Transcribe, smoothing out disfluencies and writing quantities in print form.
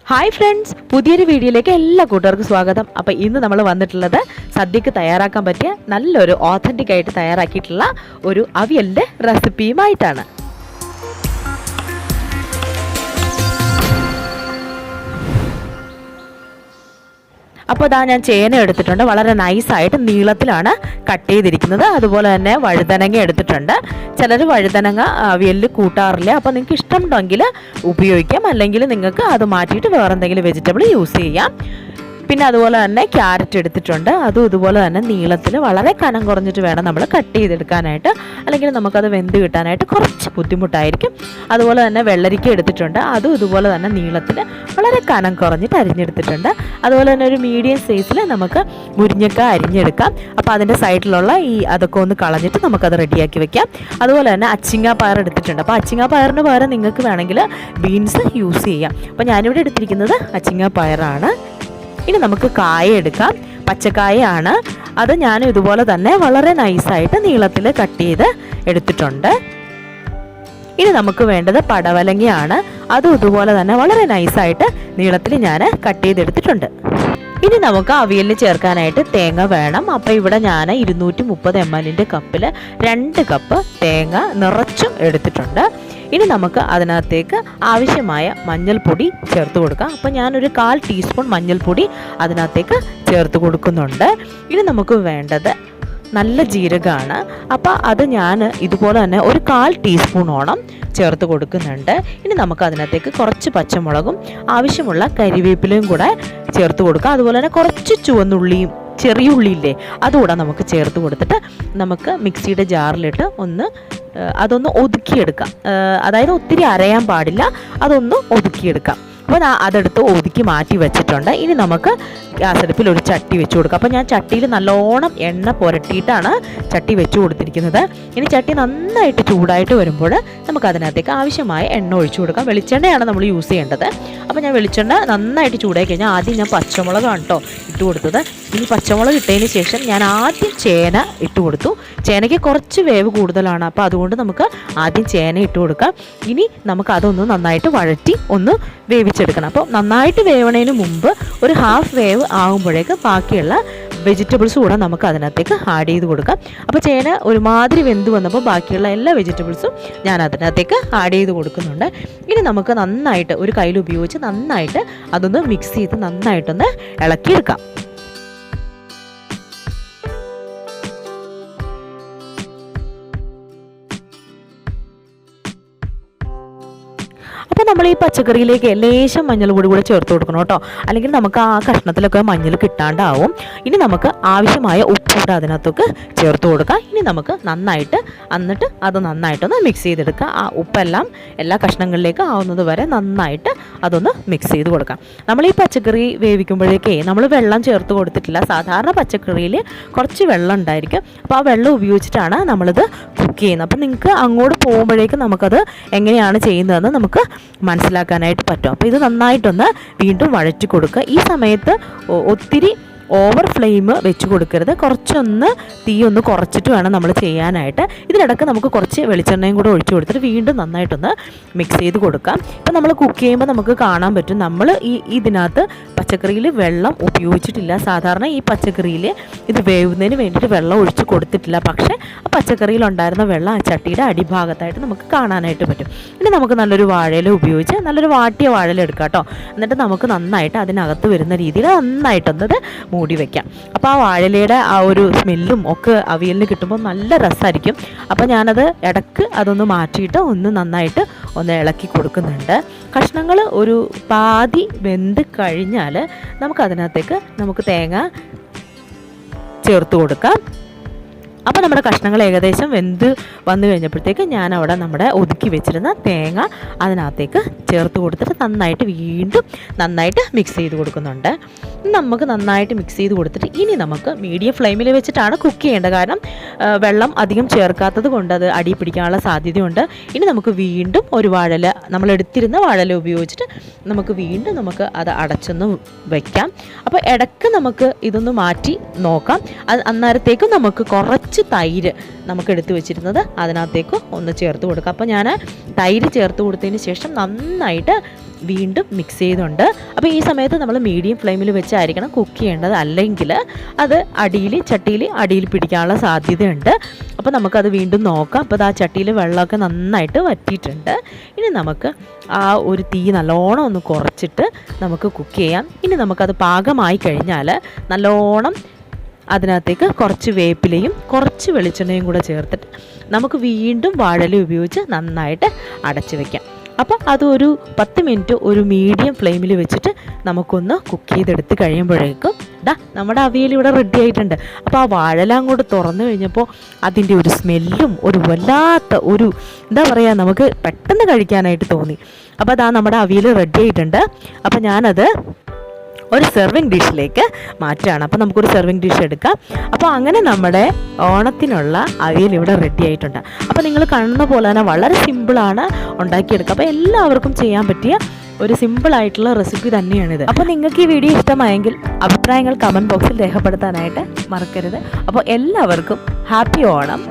Hi friends, പുതിയൊരു വീഡിയോയിലേക്ക് എല്ലാ കൂട്ടുകാർക്കും സ്വാഗതം. അപ്പോൾ ഇന്ന് നമ്മൾ വന്നിട്ടുള്ളത് സദ്യക്ക് തയ്യാറാക്കാൻ പറ്റിയ നല്ലൊരു ഓഥൻറ്റിക് ആയിട്ട് തയ്യാറാക്കിയിട്ടുള്ള ഒരു അവിയലിൻ്റെ റെസിപ്പിയുമായിട്ടാണ്. അപ്പോൾ ഇതാ ഞാൻ ചേന എടുത്തിട്ടുണ്ട്. വളരെ നൈസായിട്ട് നീളത്തിലാണ് കട്ട് ചെയ്തിരിക്കുന്നത്. അതുപോലെ തന്നെ വഴുതനങ്ങ എടുത്തിട്ടുണ്ട്. ചിലർ വഴുതനങ്ങ അവിയലിൽ കൂട്ടാറില്ല. അപ്പോൾ നിങ്ങൾക്ക് ഇഷ്ടമുണ്ടെങ്കിൽ ഉപയോഗിക്കാം, അല്ലെങ്കിൽ നിങ്ങൾക്ക് അത് മാറ്റിയിട്ട് വേറെ എന്തെങ്കിലും വെജിറ്റബിൾ യൂസ് ചെയ്യാം. പിന്നെ അതുപോലെ തന്നെ ക്യാരറ്റ് എടുത്തിട്ടുണ്ട്. അതും ഇതുപോലെ തന്നെ നീളത്തിൽ വളരെ കനം കുറഞ്ഞിട്ട് വേണം നമ്മൾ കട്ട് ചെയ്തെടുക്കാനായിട്ട്, അല്ലെങ്കിൽ നമുക്കത് വെന്ത് കിട്ടാനായിട്ട് കുറച്ച് ബുദ്ധിമുട്ടായിരിക്കും. അതുപോലെ തന്നെ വെള്ളരിക്ക എടുത്തിട്ടുണ്ട്. അതും ഇതുപോലെ തന്നെ നീളത്തിൽ വളരെ കനം കുറഞ്ഞിട്ട് അരിഞ്ഞെടുത്തിട്ടുണ്ട്. അതുപോലെ തന്നെ ഒരു മീഡിയം സൈസിൽ നമുക്ക് മുരിങ്ങക്ക അരിഞ്ഞെടുക്കാം. അപ്പോൾ അതിൻ്റെ സൈഡിലുള്ള അതൊക്കെ ഒന്ന് കളഞ്ഞിട്ട് നമുക്കത് റെഡിയാക്കി വെക്കാം. അതുപോലെ തന്നെ അച്ചിങ്ങാപ്പയർ എടുത്തിട്ടുണ്ട്. അപ്പോൾ അച്ചിങ്ങാപ്പയറിന് പകരം നിങ്ങൾക്ക് വേണമെങ്കിൽ ബീൻസ് യൂസ് ചെയ്യാം. അപ്പോൾ ഞാനിവിടെ എടുത്തിരിക്കുന്നത് അച്ചിങ്ങാപ്പയറാണ്. ഇനി നമുക്ക് കായ എടുക്കാം. പച്ചക്കായയാണ്. അത് ഞാൻ ഇതുപോലെ തന്നെ വളരെ നൈസായിട്ട് നീളത്തിൽ കട്ട് ചെയ്ത് എടുത്തിട്ടുണ്ട്. ഇനി നമുക്ക് വേണ്ടത് പടവലങ്ങയാണ്. അതും ഇതുപോലെ തന്നെ വളരെ നൈസായിട്ട് നീളത്തിൽ ഞാൻ കട്ട് ചെയ്തെടുത്തിട്ടുണ്ട്. ഇനി നമുക്ക് അവിയലിന് ചേർക്കാനായിട്ട് തേങ്ങ വേണം. അപ്പോൾ ഇവിടെ ഞാൻ 230 ml കപ്പിൽ 2 കപ്പ് തേങ്ങ നിറച്ചും എടുത്തിട്ടുണ്ട്. ഇനി നമുക്ക് അതിനകത്തേക്ക് ആവശ്യമായ മഞ്ഞൾപ്പൊടി ചേർത്ത് കൊടുക്കാം. അപ്പോൾ ഞാനൊരു 1/4 ടീസ്പൂൺ മഞ്ഞൾപ്പൊടി അതിനകത്തേക്ക് ചേർത്ത് കൊടുക്കുന്നുണ്ട്. ഇനി നമുക്ക് വേണ്ടത് നല്ല ജീരകമാണ്. അപ്പോൾ അത് ഞാൻ ഇതുപോലെ തന്നെ ഒരു 1/4 ടീസ്പൂണോളം ചേർത്ത് കൊടുക്കുന്നുണ്ട്. ഇനി നമുക്ക് അതിനകത്തേക്ക് കുറച്ച് പച്ചമുളകും ആവശ്യമുള്ള കരിവേപ്പിലയും കൂടെ ചേർത്ത് കൊടുക്കാം. അതുപോലെ തന്നെ കുറച്ച് ചുവന്നുള്ളിയും ചെറിയ ഉള്ളിയില്ലേ, അതുകൂടെ നമുക്ക് ചേർത്ത് കൊടുത്തിട്ട് നമുക്ക് മിക്സിയുടെ ജാറിലിട്ട് അതൊന്ന് ഒതുക്കിയെടുക്കാം. അതായത് ഒത്തിരി അരയാൻ പാടില്ല, അതൊന്ന് ഒതുക്കിയെടുക്കാം. അപ്പോൾ അതെടുത്ത് ഒതുക്കി മാറ്റി വെച്ചിട്ടുണ്ട്. ഇനി നമുക്ക് ഗ്യാസ് അടുപ്പിൽ ഒരു ചട്ടി വെച്ച് കൊടുക്കാം. അപ്പോൾ ഞാൻ ചട്ടിയിൽ നല്ലോണം എണ്ണ പുരട്ടിയിട്ടാണ് ചട്ടി വെച്ച് കൊടുത്തിരിക്കുന്നത്. ഇനി ചട്ടി നന്നായിട്ട് ചൂടായിട്ട് വരുമ്പോൾ നമുക്ക് അതിനകത്തേക്ക് ആവശ്യമായ എണ്ണ ഒഴിച്ചു കൊടുക്കാം. വെളിച്ചെണ്ണയാണ് നമ്മൾ യൂസ് ചെയ്യേണ്ടത്. അപ്പോൾ ഞാൻ വെളിച്ചെണ്ണ നന്നായിട്ട് ചൂടായി കഴിഞ്ഞാൽ ആദ്യം ഞാൻ പച്ചമുളകാണ് കേട്ടോ ഇട്ട് കൊടുത്തത്. ഇനി പച്ചമുളക് ഇട്ടതിന് ശേഷം ഞാൻ ആദ്യം ചേന ഇട്ട് കൊടുത്തു. ചേനയ്ക്ക് കുറച്ച് വേവ് കൂടുതലാണ്, അപ്പോൾ അതുകൊണ്ട് നമുക്ക് ആദ്യം ചേന ഇട്ട് കൊടുക്കാം. ഇനി നമുക്ക് അതൊന്ന് നന്നായിട്ട് വഴറ്റി ഒന്ന് വേവിച്ചെടുക്കണം. അപ്പോൾ നന്നായിട്ട് വേവണതിന് മുമ്പ് ഒരു ഹാഫ് വേവ് ആകുമ്പോഴേക്ക് ബാക്കിയുള്ള വെജിറ്റബിൾസ് കൂടെ നമുക്ക് അതിനകത്തേക്ക് ആഡ് ചെയ്ത് കൊടുക്കാം. അപ്പോൾ ചേന ഒരുമാതിരി വെന്ത് വന്നപ്പോൾ ബാക്കിയുള്ള എല്ലാ വെജിറ്റബിൾസും ഞാൻ അതിനകത്തേക്ക് ആഡ് ചെയ്ത് കൊടുക്കുന്നുണ്ട്. ഇനി നമുക്ക് നന്നായിട്ട് ഒരു കയ്യിൽ ഉപയോഗിച്ച് നന്നായിട്ട് അതൊന്ന് മിക്സ് ചെയ്ത് നന്നായിട്ടൊന്ന് ഇളക്കിയെടുക്കാം. അപ്പോൾ നമ്മൾ ഈ പച്ചക്കറിയിലേക്ക് ലേശം മഞ്ഞൾപ്പൊടി കൂടെ ചേർത്ത് കൊടുക്കണം കേട്ടോ, അല്ലെങ്കിൽ നമുക്ക് ആ കഷ്ണത്തിലൊക്കെ മഞ്ഞൾ കിട്ടാണ്ടാവും. ഇനി നമുക്ക് ആവശ്യമായ ഉപ്പ് കൂടെ അതിനകത്തൊക്കെ ചേർത്ത് കൊടുക്കാം. ഇനി നമുക്ക് അത് നന്നായിട്ടൊന്ന് മിക്സ് ചെയ്തെടുക്കുക. ആ ഉപ്പെല്ലാം എല്ലാ കഷ്ണങ്ങളിലേക്ക് ആവുന്നത് വരെ നന്നായിട്ട് അതൊന്ന് മിക്സ് ചെയ്ത് കൊടുക്കാം. നമ്മൾ ഈ പച്ചക്കറി വേവിക്കുമ്പോഴേക്കേ നമ്മൾ വെള്ളം ചേർത്ത് കൊടുത്തിട്ടില്ല. സാധാരണ പച്ചക്കറിയിൽ കുറച്ച് വെള്ളം ഉണ്ടായിരിക്കും. അപ്പോൾ ആ വെള്ളം ഉപയോഗിച്ചിട്ടാണ് നമ്മളിത് കുക്ക് ചെയ്യുന്നത്. അപ്പോൾ നിങ്ങൾക്ക് അങ്ങോട്ട് പോകുമ്പോഴേക്കും നമുക്കത് എങ്ങനെയാണ് ചെയ്യുന്നതെന്ന് നമുക്ക് മനസ്സിലാക്കാനായിട്ട് പറ്റും. അപ്പോൾ ഇത് നന്നായിട്ടൊന്ന് വീണ്ടും വഴറ്റി കൊടുക്കുക. ഈ സമയത്ത് ഒത്തിരി ഓവർ ഫ്ലെയിം വെച്ച് കൊടുക്കരുത്. കുറച്ചൊന്ന് തീ ഒന്ന് കുറച്ചിട്ട് വേണം നമ്മൾ ചെയ്യാനായിട്ട്. ഇതിനിടയ്ക്ക് നമുക്ക് കുറച്ച് വെളിച്ചെണ്ണയും കൂടെ ഒഴിച്ചു കൊടുത്തിട്ട് വീണ്ടും നന്നായിട്ടൊന്ന് മിക്സ് ചെയ്ത് കൊടുക്കാം. ഇപ്പം നമ്മൾ കുക്ക് ചെയ്യുമ്പോൾ നമുക്ക് കാണാൻ പറ്റും നമ്മൾ ഇതിനകത്ത് പച്ചക്കറിയിൽ വെള്ളം ഉപയോഗിച്ചിട്ടില്ല. സാധാരണ ഈ പച്ചക്കറിയിൽ ഇത് വേവുന്നതിന് വേണ്ടിയിട്ട് വെള്ളം ഒഴിച്ച് കൊടുത്തിട്ടില്ല. പക്ഷേ ആ പച്ചക്കറിയിലുണ്ടായിരുന്ന വെള്ളം ആ ചട്ടിയുടെ അടിഭാഗത്തായിട്ട് നമുക്ക് കാണാനായിട്ട് പറ്റും. ഇനി നമുക്ക് നല്ലൊരു വാഴയില ഉപയോഗിച്ച് നല്ലൊരു വാട്ടിയ വാഴയില എടുക്കാം കേട്ടോ. എന്നിട്ട് നമുക്ക് നന്നായിട്ട് അതിനകത്ത് വരുന്ന രീതിയിൽ നന്നായിട്ടൊന്നത് മൂടി വയ്ക്കാം. അപ്പോൾ ആ വാഴയിലയുടെ ആ ഒരു സ്മെല്ലും ഒക്കെ അവിയലിന് കിട്ടുമ്പോൾ നല്ല രസമായിരിക്കും. അപ്പോൾ ഞാനത് ഇടയ്ക്ക് അതൊന്ന് മാറ്റിയിട്ട് നന്നായിട്ട് ഇളക്കി കൊടുക്കുന്നുണ്ട്. കഷ്ണങ്ങൾ ഒരു പാതി വെന്ത് കഴിഞ്ഞാൽ നമുക്ക് തേങ്ങ ചേർത്ത് കൊടുക്കാം. അപ്പോൾ നമ്മുടെ കഷ്ണങ്ങൾ ഏകദേശം വെന്ത് വന്നു കഴിഞ്ഞപ്പോഴത്തേക്ക് ഞാൻ അവിടെ നമ്മുടെ ഒതുക്കി വെച്ചിരുന്ന തേങ്ങ അതിനകത്തേക്ക് ചേർത്ത് കൊടുത്തിട്ട് വീണ്ടും നന്നായിട്ട് മിക്സ് ചെയ്ത് കൊടുക്കുന്നുണ്ട്. നമുക്ക് നന്നായിട്ട് മിക്സ് ചെയ്ത് കൊടുത്തിട്ട് ഇനി നമുക്ക് മീഡിയം ഫ്ലെയിമിൽ വെച്ചിട്ടാണ് കുക്ക് ചെയ്യേണ്ടത്. കാരണം വെള്ളം അധികം ചേർക്കാത്തത് കൊണ്ട് അത് അടി പിടിക്കാനുള്ള സാധ്യതയുണ്ട്. ഇനി നമുക്ക് വീണ്ടും ഒരു വാഴല, നമ്മൾ എടുത്തിരുന്ന വാഴല ഉപയോഗിച്ചിട്ട് നമുക്ക് അത് അടച്ചൊന്ന് വയ്ക്കാം. അപ്പോൾ ഇടയ്ക്ക് നമുക്ക് ഇതൊന്ന് മാറ്റി നോക്കാം. അന്നേരത്തേക്കും നമുക്ക് കുറച്ച് തൈര് നമുക്ക് എടുത്ത് വെച്ചിരുന്നത്, അതിനകത്തേക്ക് ഒന്ന് ചേർത്ത് കൊടുക്കാം. അപ്പോൾ ഞാൻ തൈര് ചേർത്ത് കൊടുത്തതിന് ശേഷം നന്നായിട്ട് വീണ്ടും മിക്സ് ചെയ്തുണ്ട്. അപ്പോൾ ഈ സമയത്ത് നമ്മൾ മീഡിയം ഫ്ലെയിമിൽ വെച്ചായിരിക്കണം കുക്ക് ചെയ്യേണ്ടത്, അല്ലെങ്കിൽ അത് ചട്ടിയിൽ അടിയിൽ പിടിക്കാനുള്ള സാധ്യതയുണ്ട്. അപ്പോൾ നമുക്കത് വീണ്ടും നോക്കാം. അപ്പോൾ ആ ചട്ടിയിൽ വെള്ളമൊക്കെ നന്നായിട്ട് വറ്റിയിട്ടുണ്ട്. ഇനി നമുക്ക് ആ ഒരു തീ നല്ലോണം ഒന്ന് കുറച്ചിട്ട് നമുക്ക് കുക്ക് ചെയ്യാം. ഇനി നമുക്കത് പാകമായി കഴിഞ്ഞാൽ നല്ലോണം അതിനകത്തേക്ക് കുറച്ച് വേപ്പിലയും കുറച്ച് വെളിച്ചെണ്ണയും കൂടെ ചേർത്തിട്ട് നമുക്ക് വീണ്ടും വാഴയില ഉപയോഗിച്ച് നന്നായിട്ട് അടച്ചു വയ്ക്കാം. അപ്പോൾ അതൊരു 10 മിനിറ്റ് ഒരു മീഡിയം ഫ്ലെയിമിൽ വെച്ചിട്ട് നമുക്കൊന്ന് കുക്ക് ചെയ്തെടുത്ത് കഴിയുമ്പോഴേക്കും നമ്മുടെ അവിയൽ ഇവിടെ റെഡി ആയിട്ടുണ്ട്. അപ്പോൾ ആ വാഴയില അങ്ങോട്ട് തുറന്നു കഴിഞ്ഞപ്പോൾ അതിൻ്റെ ഒരു സ്മെല്ലും ഒരു വല്ലാത്ത ഒരു നമുക്ക് പെട്ടെന്ന് കഴിക്കാനായിട്ട് തോന്നി. അപ്പോൾ നമ്മുടെ അവിയൽ റെഡി ആയിട്ടുണ്ട്. അപ്പോൾ ഞാനത് ഒരു സെർവിങ് ഡിഷിലേക്ക് മാറ്റുകയാണ്. അപ്പോൾ നമുക്കൊരു സെർവിങ് ഡിഷ് എടുക്കാം. അപ്പോൾ അങ്ങനെ നമ്മുടെ ഓണത്തിനുള്ള അവിയൽ ഇവിടെ റെഡി ആയിട്ടുണ്ട്. അപ്പോൾ നിങ്ങൾ കാണുന്ന പോലെ തന്നെ വളരെ സിമ്പിളാണ് ഉണ്ടാക്കിയെടുക്കുക. അപ്പോൾ എല്ലാവർക്കും ചെയ്യാൻ പറ്റിയ ഒരു സിമ്പിളായിട്ടുള്ള റെസിപ്പി തന്നെയാണിത്. അപ്പോൾ നിങ്ങൾക്ക് ഈ വീഡിയോ ഇഷ്ടമായെങ്കിൽ അഭിപ്രായങ്ങൾ കമൻറ്റ് ബോക്സിൽ രേഖപ്പെടുത്താനായിട്ട് മറക്കരുത്. അപ്പോൾ എല്ലാവർക്കും ഹാപ്പി ഓണം.